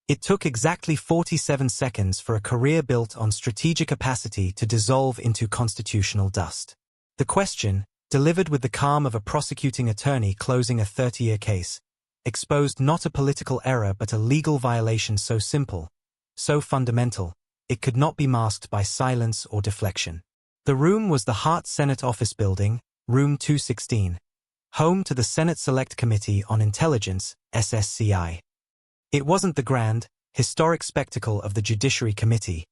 It took exactly 47 seconds for a career built on strategic opacity to dissolve into constitutional dust. The question, delivered with the calm of a prosecuting attorney closing a 30-year case, exposed not a political error but a legal violation so simple, so fundamental, it could not be masked by silence or deflection. The room was the Hart Senate Office Building, Room 216, home to the Senate Select Committee on Intelligence, SSCI. It wasn't the grand, historic spectacle of the Judiciary Committee.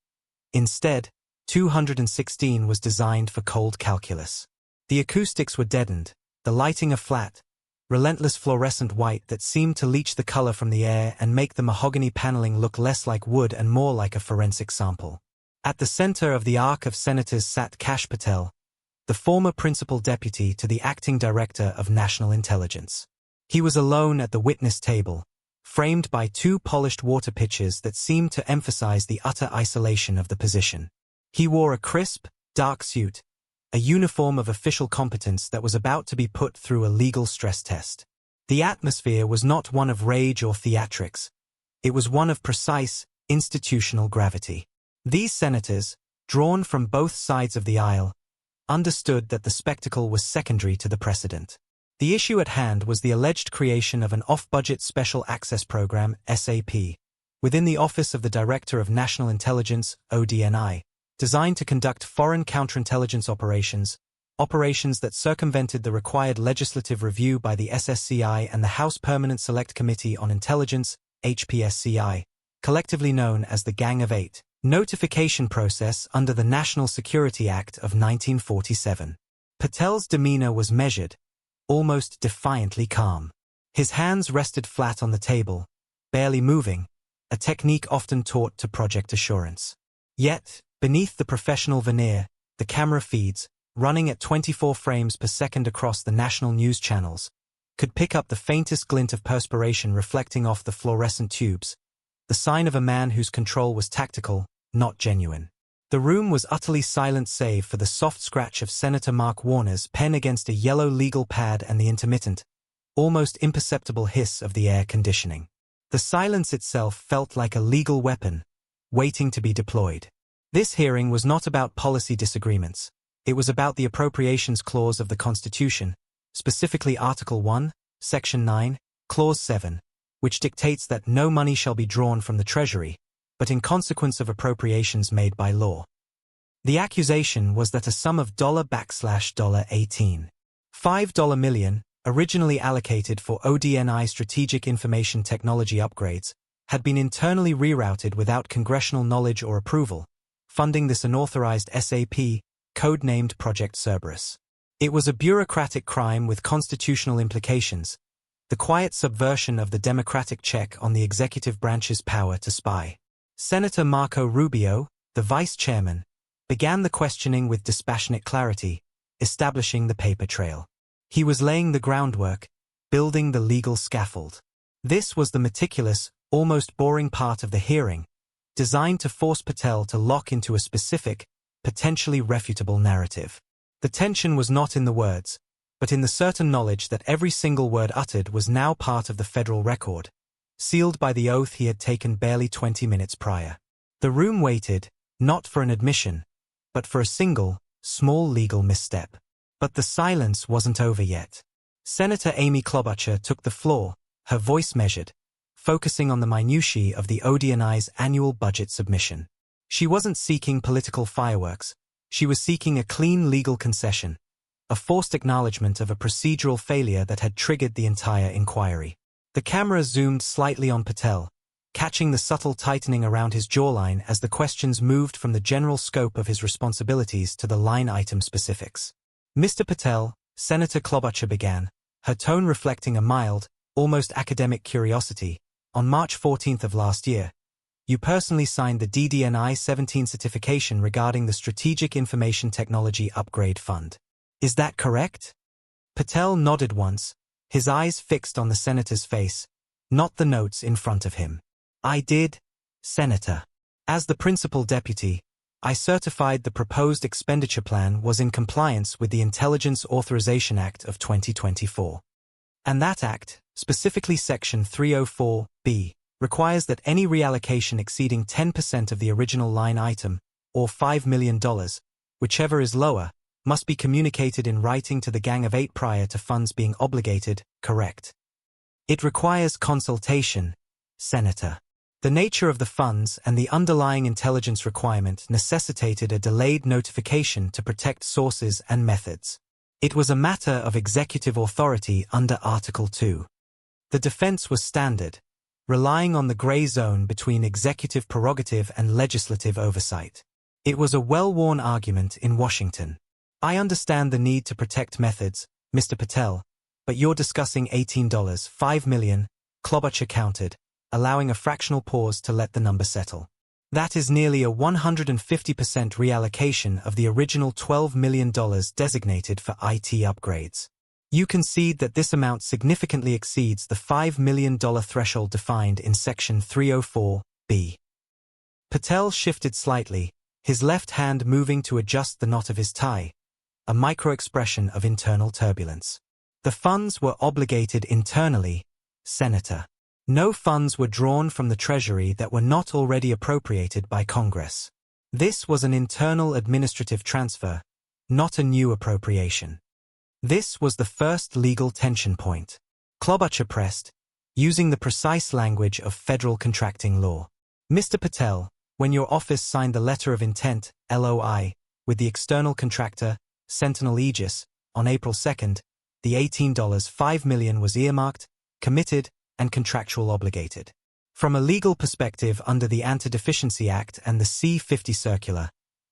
Instead, 216 was designed for cold calculus. The acoustics were deadened, the lighting a flat, relentless fluorescent white that seemed to leach the color from the air and make the mahogany paneling look less like wood and more like a forensic sample. At the center of the arc of senators sat Kash Patel, the former principal deputy to the acting director of national intelligence. He was alone at the witness table, framed by two polished water pitchers that seemed to emphasize the utter isolation of the position. He wore a crisp, dark suit, a uniform of official competence that was about to be put through a legal stress test. The atmosphere was not one of rage or theatrics. It was one of precise, institutional gravity. These senators, drawn from both sides of the aisle, understood that the spectacle was secondary to the precedent. The issue at hand was the alleged creation of an off-budget Special Access Program, SAP, within the Office of the Director of National Intelligence, ODNI, designed to conduct foreign counterintelligence operations that circumvented the required legislative review by the SSCI and the House Permanent Select Committee on Intelligence, HPSCI, collectively known as the Gang of Eight, notification process under the National Security Act of 1947. Patel's demeanor was measured, almost defiantly calm. His hands rested flat on the table, barely moving, a technique often taught to project assurance. Yet, beneath the professional veneer, the camera feeds, running at 24 frames per second across the national news channels, could pick up the faintest glint of perspiration reflecting off the fluorescent tubes, the sign of a man whose control was tactical, not genuine. The room was utterly silent save for the soft scratch of Senator Mark Warner's pen against a yellow legal pad and the intermittent, almost imperceptible hiss of the air conditioning. The silence itself felt like a legal weapon, waiting to be deployed. This hearing was not about policy disagreements. It was about the Appropriations Clause of the Constitution, specifically Article 1, Section 9, Clause 7, which dictates that no money shall be drawn from the Treasury, but in consequence of appropriations made by law. The accusation was that a sum of $18.5 million, originally allocated for ODNI strategic information technology upgrades, had been internally rerouted without congressional knowledge or approval, funding this unauthorized SAP, codenamed Project Cerberus. It was a bureaucratic crime with constitutional implications, the quiet subversion of the democratic check on the executive branch's power to spy. Senator Marco Rubio, the vice chairman, began the questioning with dispassionate clarity, establishing the paper trail. He was laying the groundwork, building the legal scaffold. This was the meticulous, almost boring part of the hearing, designed to force Patel to lock into a specific, potentially refutable narrative. The tension was not in the words, but in the certain knowledge that every single word uttered was now part of the federal record, sealed by the oath he had taken barely 20 minutes prior. The room waited, not for an admission, but for a single, small legal misstep. But the silence wasn't over yet. Senator Amy Klobuchar took the floor, her voice measured, focusing on the minutiae of the ODNI's annual budget submission. She wasn't seeking political fireworks, she was seeking a clean legal concession, a forced acknowledgement of a procedural failure that had triggered the entire inquiry. The camera zoomed slightly on Patel, catching the subtle tightening around his jawline as the questions moved from the general scope of his responsibilities to the line-item specifics. Mr. Patel, Senator Klobuchar began, her tone reflecting a mild, almost academic curiosity. On March 14th of last year, you personally signed the DDNI 17 certification regarding the Strategic Information Technology Upgrade Fund. Is that correct? Patel nodded once, his eyes fixed on the senator's face, not the notes in front of him. I did, Senator. As the principal deputy, I certified the proposed expenditure plan was in compliance with the Intelligence Authorization Act of 2024. And that act, specifically Section 304(b), requires that any reallocation exceeding 10% of the original line item, or $5 million, whichever is lower, must be communicated in writing to the Gang of Eight prior to funds being obligated, correct? It requires consultation, Senator. The nature of the funds and the underlying intelligence requirement necessitated a delayed notification to protect sources and methods. It was a matter of executive authority under Article 2. The defense was standard, relying on the gray zone between executive prerogative and legislative oversight. It was a well-worn argument in Washington. I understand the need to protect methods, Mr. Patel, but you're discussing $18.5 million, Klobuchar countered, allowing a fractional pause to let the number settle. That is nearly a 150% reallocation of the original $12 million designated for IT upgrades. You concede that this amount significantly exceeds the $5 million threshold defined in Section 304(b). Patel shifted slightly, his left hand moving to adjust the knot of his tie, a micro-expression of internal turbulence. The funds were obligated internally, Senator. No funds were drawn from the Treasury that were not already appropriated by Congress. This was an internal administrative transfer, not a new appropriation. This was the first legal tension point. Klobuchar pressed, using the precise language of federal contracting law. Mr. Patel, when your office signed the letter of intent, LOI, with the external contractor, Sentinel Aegis, on April 2nd, the $18.5 million was earmarked, committed, and contractual obligated. From a legal perspective under the Anti-Deficiency Act and the C-50 circular,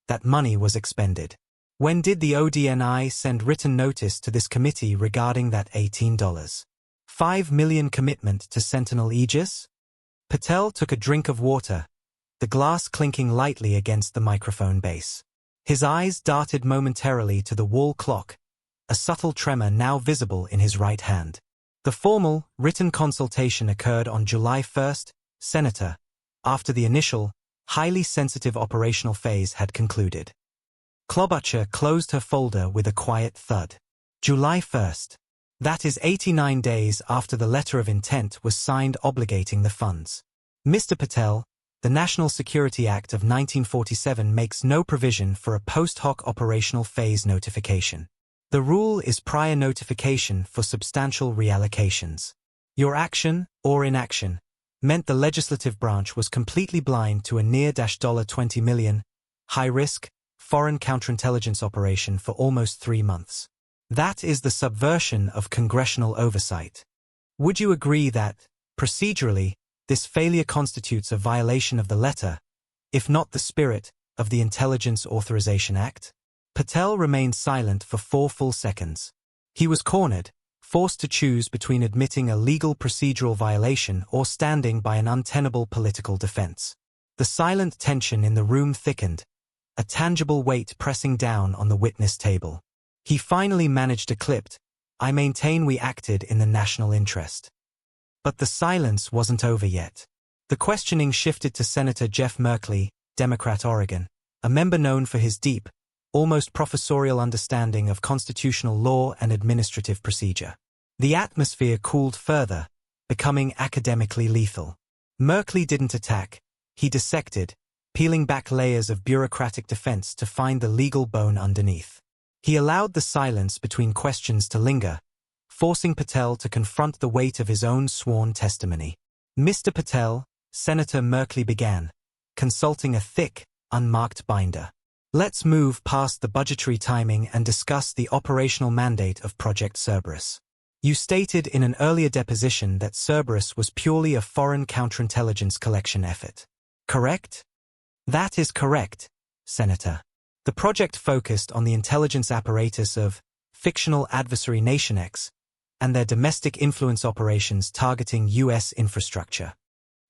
that money was expended. When did the ODNI send written notice to this committee regarding that $18.5 million commitment to Sentinel Aegis? Patel took a drink of water, the glass clinking lightly against the microphone base. His eyes darted momentarily to the wall clock, a subtle tremor now visible in his right hand. The formal, written consultation occurred on July 1st, Senator, after the initial, highly sensitive operational phase had concluded. Klobuchar closed her folder with a quiet thud. July 1st. That is 89 days after the letter of intent was signed obligating the funds. Mr. Patel, the National Security Act of 1947 makes no provision for a post hoc operational phase notification. The rule is prior notification for substantial reallocations. Your action, or inaction, meant the legislative branch was completely blind to a near $20 million, high-risk, foreign counterintelligence operation for almost 3 months. That is the subversion of congressional oversight. Would you agree that, procedurally, this failure constitutes a violation of the letter, if not the spirit, of the Intelligence Authorization Act? Patel remained silent for 4 full seconds. He was cornered, forced to choose between admitting a legal procedural violation or standing by an untenable political defense. The silent tension in the room thickened, a tangible weight pressing down on the witness table. He finally managed a clipped, "I maintain we acted in the national interest." But the silence wasn't over yet. The questioning shifted to Senator Jeff Merkley, Democrat Oregon, a member known for his deep, almost professorial understanding of constitutional law and administrative procedure. The atmosphere cooled further, becoming academically lethal. Merkley didn't attack, he dissected, peeling back layers of bureaucratic defense to find the legal bone underneath. He allowed the silence between questions to linger, forcing Patel to confront the weight of his own sworn testimony. Mr. Patel, Senator Merkley began, consulting a thick, unmarked binder. Let's move past the budgetary timing and discuss the operational mandate of Project Cerberus. You stated in an earlier deposition that Cerberus was purely a foreign counterintelligence collection effort. Correct? That is correct, Senator. The project focused on the intelligence apparatus of fictional adversary Nation X and their domestic influence operations targeting U.S. infrastructure.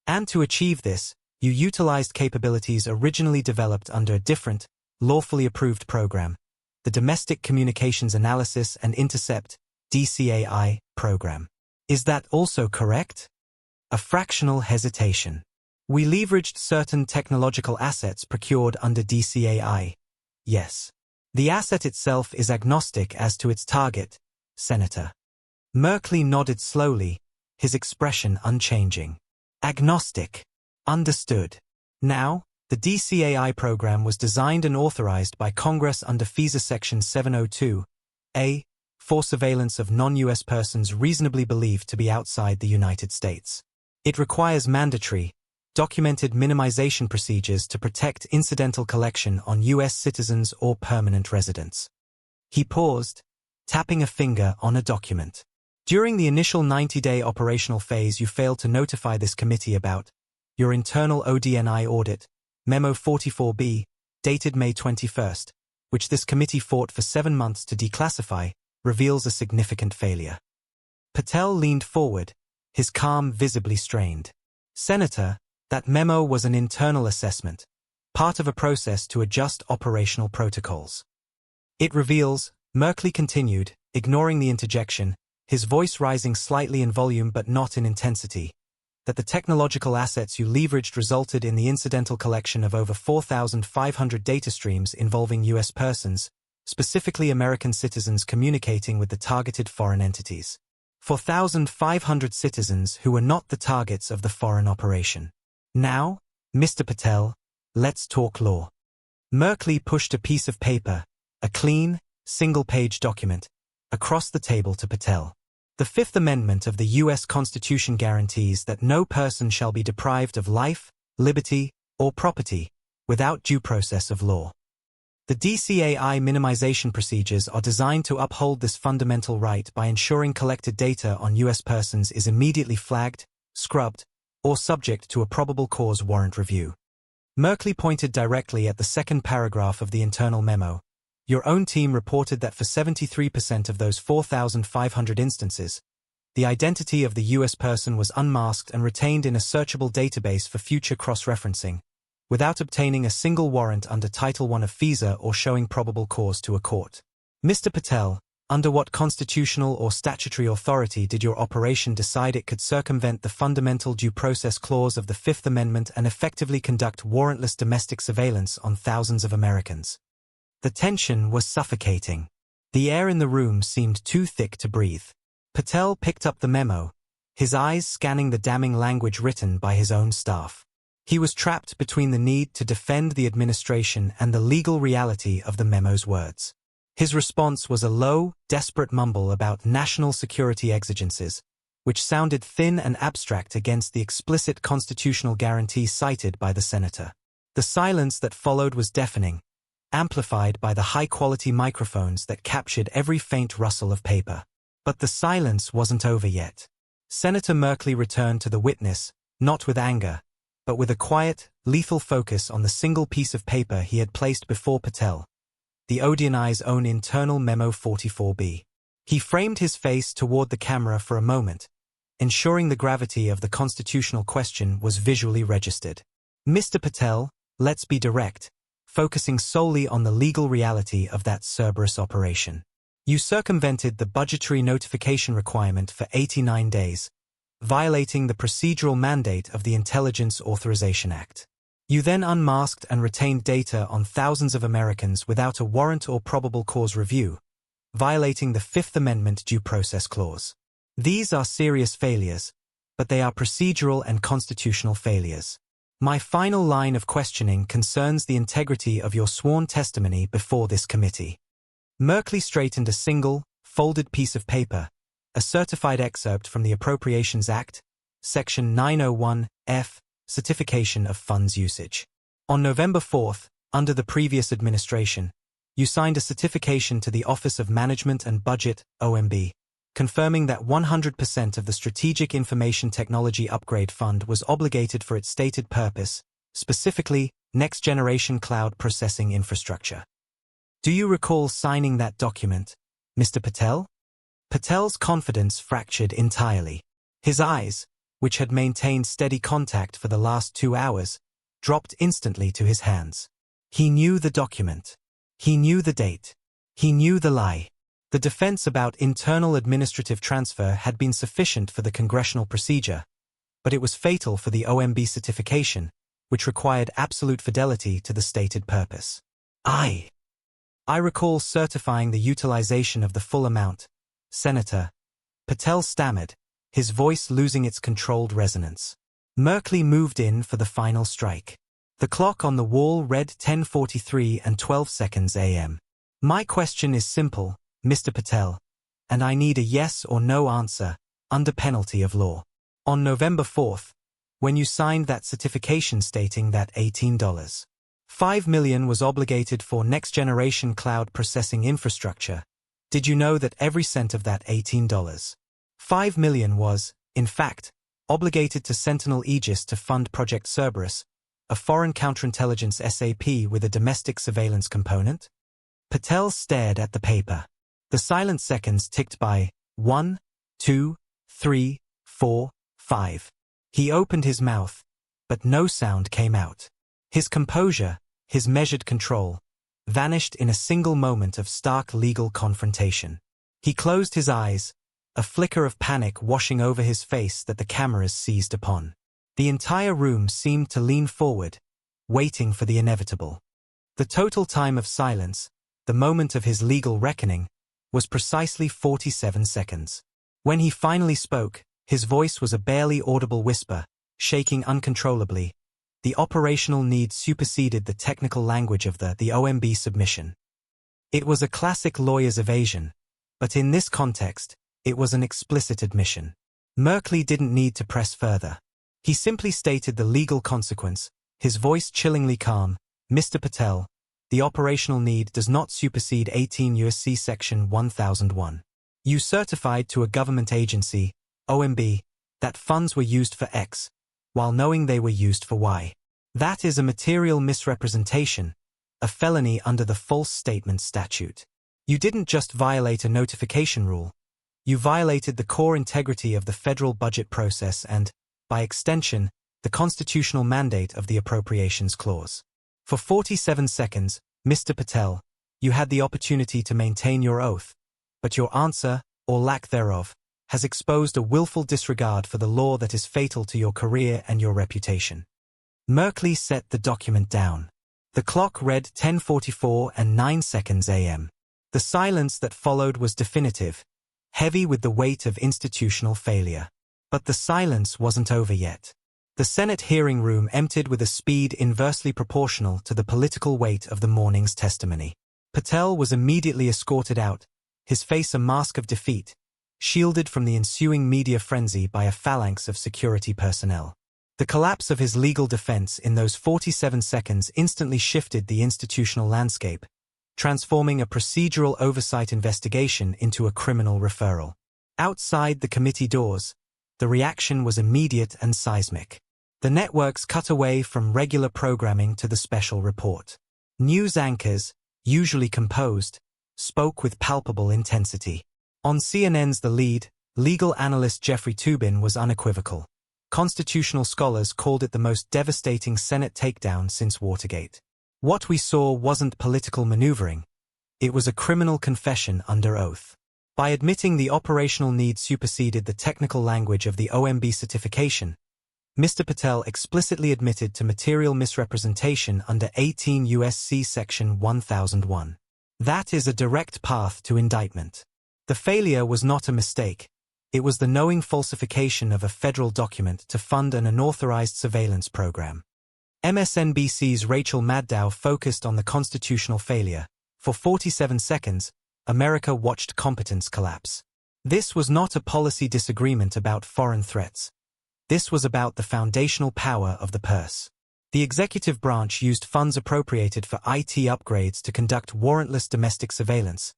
And to achieve this, you utilized capabilities originally developed under a different, lawfully approved program, the Domestic Communications Analysis and Intercept, DCAI, program. Is that also correct? A fractional hesitation. We leveraged certain technological assets procured under DCAI. Yes. The asset itself is agnostic as to its target, Senator. Merkley nodded slowly, his expression unchanging. Agnostic. Understood. Now, the DCAI program was designed and authorized by Congress under FISA Section 702A, for surveillance of non-U.S. persons reasonably believed to be outside the United States. It requires mandatory, documented minimization procedures to protect incidental collection on U.S. citizens or permanent residents. He paused, tapping a finger on a document. During the initial 90-day operational phase, you failed to notify this committee about your internal ODNI audit, Memo 44B, dated May 21st, which this committee fought for 7 months to declassify, reveals a significant failure. Patel leaned forward, his calm visibly strained. Senator, that memo was an internal assessment, part of a process to adjust operational protocols. It reveals, Merkley continued, ignoring the interjection, his voice rising slightly in volume but not in intensity, that the technological assets you leveraged resulted in the incidental collection of over 4,500 data streams involving U.S. persons, specifically American citizens communicating with the targeted foreign entities. 4,500 citizens who were not the targets of the foreign operation. Now, Mr. Patel, let's talk law. Merkley pushed a piece of paper, a clean, single-page document, across the table to Patel. The Fifth Amendment of the U.S. Constitution guarantees that no person shall be deprived of life, liberty, or property without due process of law. The DCAI minimization procedures are designed to uphold this fundamental right by ensuring collected data on U.S. persons is immediately flagged, scrubbed, or subject to a probable cause warrant review. Merkley pointed directly at the second paragraph of the internal memo. Your own team reported that for 73% of those 4,500 instances, the identity of the U.S. person was unmasked and retained in a searchable database for future cross-referencing, without obtaining a single warrant under Title I of FISA or showing probable cause to a court. Mr. Patel, under what constitutional or statutory authority did your operation decide it could circumvent the fundamental due process clause of the Fifth Amendment and effectively conduct warrantless domestic surveillance on thousands of Americans? The tension was suffocating. The air in the room seemed too thick to breathe. Patel picked up the memo, his eyes scanning the damning language written by his own staff. He was trapped between the need to defend the administration and the legal reality of the memo's words. His response was a low, desperate mumble about national security exigencies, which sounded thin and abstract against the explicit constitutional guarantee cited by the senator. The silence that followed was deafening, amplified by the high-quality microphones that captured every faint rustle of paper. But the silence wasn't over yet. Senator Merkley returned to the witness, not with anger, but with a quiet, lethal focus on the single piece of paper he had placed before Patel, the ODNI's own internal Memo 44B. He framed his face toward the camera for a moment, ensuring the gravity of the constitutional question was visually registered. Mr. Patel, let's be direct, focusing solely on the legal reality of that Cerberus operation. You circumvented the budgetary notification requirement for 89 days, violating the procedural mandate of the Intelligence Authorization Act. You then unmasked and retained data on thousands of Americans without a warrant or probable cause review, violating the Fifth Amendment due process clause. These are serious failures, but they are procedural and constitutional failures. My final line of questioning concerns the integrity of your sworn testimony before this committee. Merkley straightened a single, folded piece of paper, a certified excerpt from the Appropriations Act, Section 901F, Certification of Funds Usage. On November 4th, under the previous administration, you signed a certification to the Office of Management and Budget, OMB, confirming that 100% of the Strategic Information Technology Upgrade Fund was obligated for its stated purpose, specifically, next-generation cloud processing infrastructure. Do you recall signing that document, Mr. Patel? Patel's confidence fractured entirely. His eyes, which had maintained steady contact for the last 2 hours, dropped instantly to his hands. He knew the document. He knew the date. He knew the lie. The defense about internal administrative transfer had been sufficient for the congressional procedure, but it was fatal for the OMB certification, which required absolute fidelity to the stated purpose. I recall certifying the utilization of the full amount, Senator. Patel stammered, his voice losing its controlled resonance. Merkley moved in for the final strike. The clock on the wall read 10:43 and 12 seconds a.m. My question is simple, Mr. Patel, and I need a yes or no answer, under penalty of law. On November 4th, when you signed that certification stating that $18.5 million was obligated for next-generation cloud processing infrastructure, did you know that every cent of that $18.5 million was, in fact, obligated to Sentinel Aegis to fund Project Cerberus, a foreign counterintelligence SAP with a domestic surveillance component? Patel stared at the paper. The silent seconds ticked by 1, 2, 3, 4, 5. He opened his mouth, but no sound came out. His composure, his measured control, vanished in a single moment of stark legal confrontation. He closed his eyes, a flicker of panic washing over his face that the cameras seized upon. The entire room seemed to lean forward, waiting for the inevitable. The total time of silence, the moment of his legal reckoning, was precisely 47 seconds. When he finally spoke, his voice was a barely audible whisper, shaking uncontrollably. The operational need superseded the technical language of the OMB submission. It was a classic lawyer's evasion, but in this context, it was an explicit admission. Merkley didn't need to press further. He simply stated the legal consequence, his voice chillingly calm. Mr. Patel, the operational need does not supersede 18 U.S.C. Section 1001. You certified to a government agency, OMB, that funds were used for X, while knowing they were used for Y. That is a material misrepresentation, a felony under the false statement statute. You didn't just violate a notification rule. You violated the core integrity of the federal budget process and, by extension, the constitutional mandate of the Appropriations Clause. For 47 seconds, Mr. Patel, you had the opportunity to maintain your oath, but your answer, or lack thereof, has exposed a willful disregard for the law that is fatal to your career and your reputation. Merkley set the document down. The clock read 10:44 and 9 seconds a.m. The silence that followed was definitive, heavy with the weight of institutional failure. But the silence wasn't over yet. The Senate hearing room emptied with a speed inversely proportional to the political weight of the morning's testimony. Patel was immediately escorted out, his face a mask of defeat, shielded from the ensuing media frenzy by a phalanx of security personnel. The collapse of his legal defense in those 47 seconds instantly shifted the institutional landscape, transforming a procedural oversight investigation into a criminal referral. Outside the committee doors, the reaction was immediate and seismic. The networks cut away from regular programming to the special report. News anchors, usually composed, spoke with palpable intensity. On CNN's The Lead, legal analyst Jeffrey Toobin was unequivocal. Constitutional scholars called it the most devastating Senate takedown since Watergate. What we saw wasn't political maneuvering. It was a criminal confession under oath. By admitting the operational need superseded the technical language of the OMB certification, Mr. Patel explicitly admitted to material misrepresentation under 18 U.S.C. Section 1001. That is a direct path to indictment. The failure was not a mistake. It was the knowing falsification of a federal document to fund an unauthorized surveillance program. MSNBC's Rachel Maddow focused on the constitutional failure. For 47 seconds, America watched competence collapse. This was not a policy disagreement about foreign threats. This was about the foundational power of the purse. The executive branch used funds appropriated for IT upgrades to conduct warrantless domestic surveillance,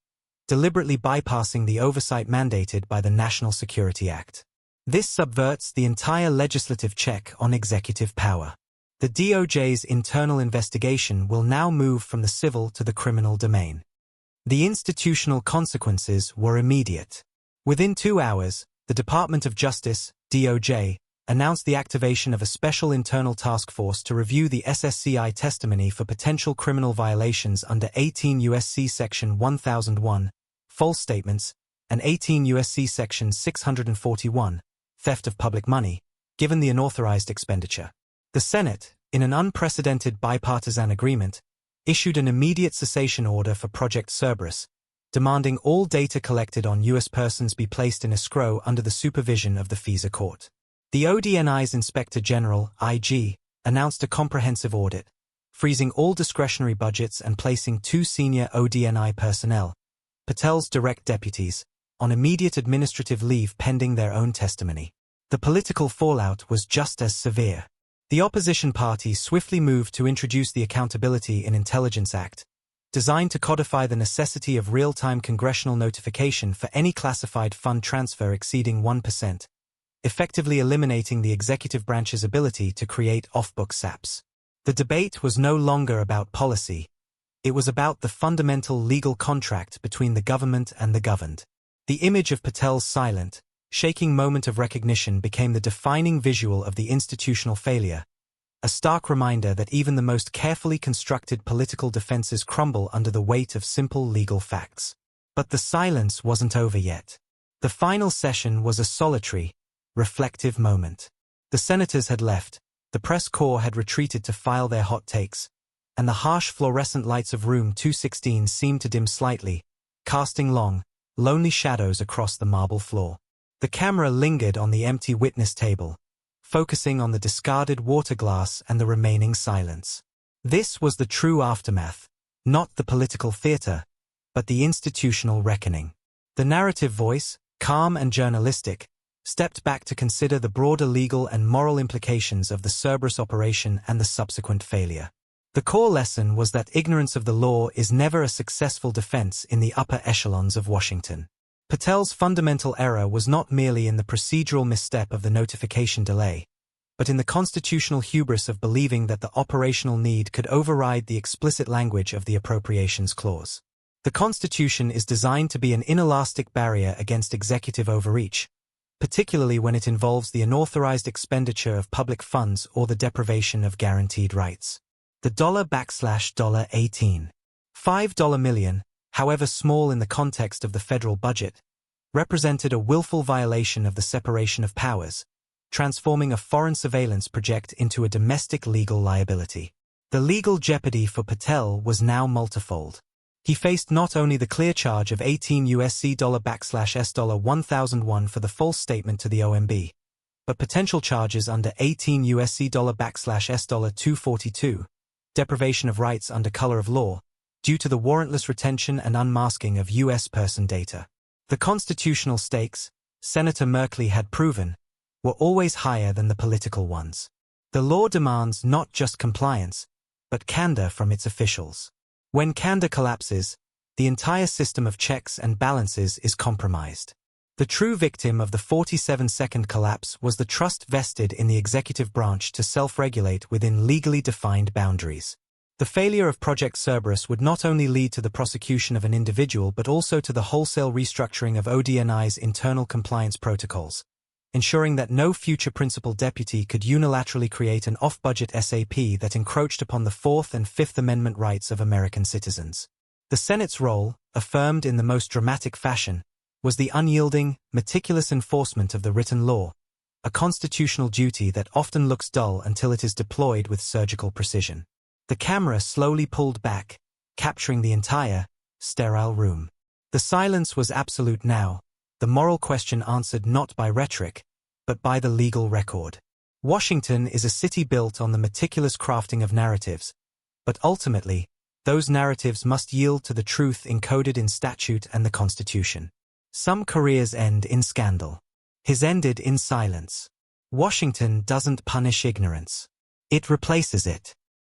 deliberately bypassing the oversight mandated by the National Security Act. This subverts the entire legislative check on executive power. The DOJ's internal investigation will now move from the civil to the criminal domain. The institutional consequences were immediate. Within 2 hours, the Department of Justice, DOJ, announced the activation of a special internal task force to review the SSCI testimony for potential criminal violations under 18 U.S.C. Section 1001, false statements, and 18 U.S.C. Section 641, theft of public money, given the unauthorized expenditure. The Senate, in an unprecedented bipartisan agreement, issued an immediate cessation order for Project Cerberus, demanding all data collected on U.S. persons be placed in escrow under the supervision of the FISA court. The ODNI's Inspector General, IG, announced a comprehensive audit, freezing all discretionary budgets and placing 2 senior ODNI personnel, Patel's direct deputies, on immediate administrative leave pending their own testimony. The political fallout was just as severe. The opposition party swiftly moved to introduce the Accountability in Intelligence Act, designed to codify the necessity of real-time congressional notification for any classified fund transfer exceeding 1%, effectively eliminating the executive branch's ability to create off-book SAPs. The debate was no longer about policy. It was about the fundamental legal contract between the government and the governed. The image of Patel's silent, shaking moment of recognition became the defining visual of the institutional failure, a stark reminder that even the most carefully constructed political defenses crumble under the weight of simple legal facts. But the silence wasn't over yet. The final session was a solitary, reflective moment. The senators had left, the press corps had retreated to file their hot takes, and the harsh fluorescent lights of room 216 seemed to dim slightly, casting long, lonely shadows across the marble floor. The camera lingered on the empty witness table, focusing on the discarded water glass and the remaining silence. This was the true aftermath, not the political theater, but the institutional reckoning. The narrative voice, calm and journalistic, stepped back to consider the broader legal and moral implications of the Cerberus operation and the subsequent failure. The core lesson was that ignorance of the law is never a successful defense in the upper echelons of Washington. Patel's fundamental error was not merely in the procedural misstep of the notification delay, but in the constitutional hubris of believing that the operational need could override the explicit language of the Appropriations Clause. The Constitution is designed to be an inelastic barrier against executive overreach, particularly when it involves the unauthorized expenditure of public funds or the deprivation of guaranteed rights. The $$18. $5 million, however small in the context of the federal budget, represented a willful violation of the separation of powers, transforming a foreign surveillance project into a domestic legal liability. The legal jeopardy for Patel was now multifold. He faced not only the clear charge of $18 $S$1001 for the false statement to the OMB, but potential charges under $18 $S$242, deprivation of rights under color of law, due to the warrantless retention and unmasking of U.S. person data. The constitutional stakes, Senator Merkley had proven, were always higher than the political ones. The law demands not just compliance, but candor from its officials. When candor collapses, the entire system of checks and balances is compromised. The true victim of the 47-second collapse was the trust vested in the executive branch to self-regulate within legally defined boundaries. The failure of Project Cerberus would not only lead to the prosecution of an individual but also to the wholesale restructuring of ODNI's internal compliance protocols, ensuring that no future principal deputy could unilaterally create an off-budget SAP that encroached upon the Fourth and Fifth Amendment rights of American citizens. The Senate's role, affirmed in the most dramatic fashion, was the unyielding, meticulous enforcement of the written law, a constitutional duty that often looks dull until it is deployed with surgical precision. The camera slowly pulled back, capturing the entire, sterile room. The silence was absolute now, the moral question answered not by rhetoric, but by the legal record. Washington is a city built on the meticulous crafting of narratives, but ultimately, those narratives must yield to the truth encoded in statute and the Constitution. Some careers end in scandal. His ended in silence. Washington doesn't punish ignorance. It replaces it.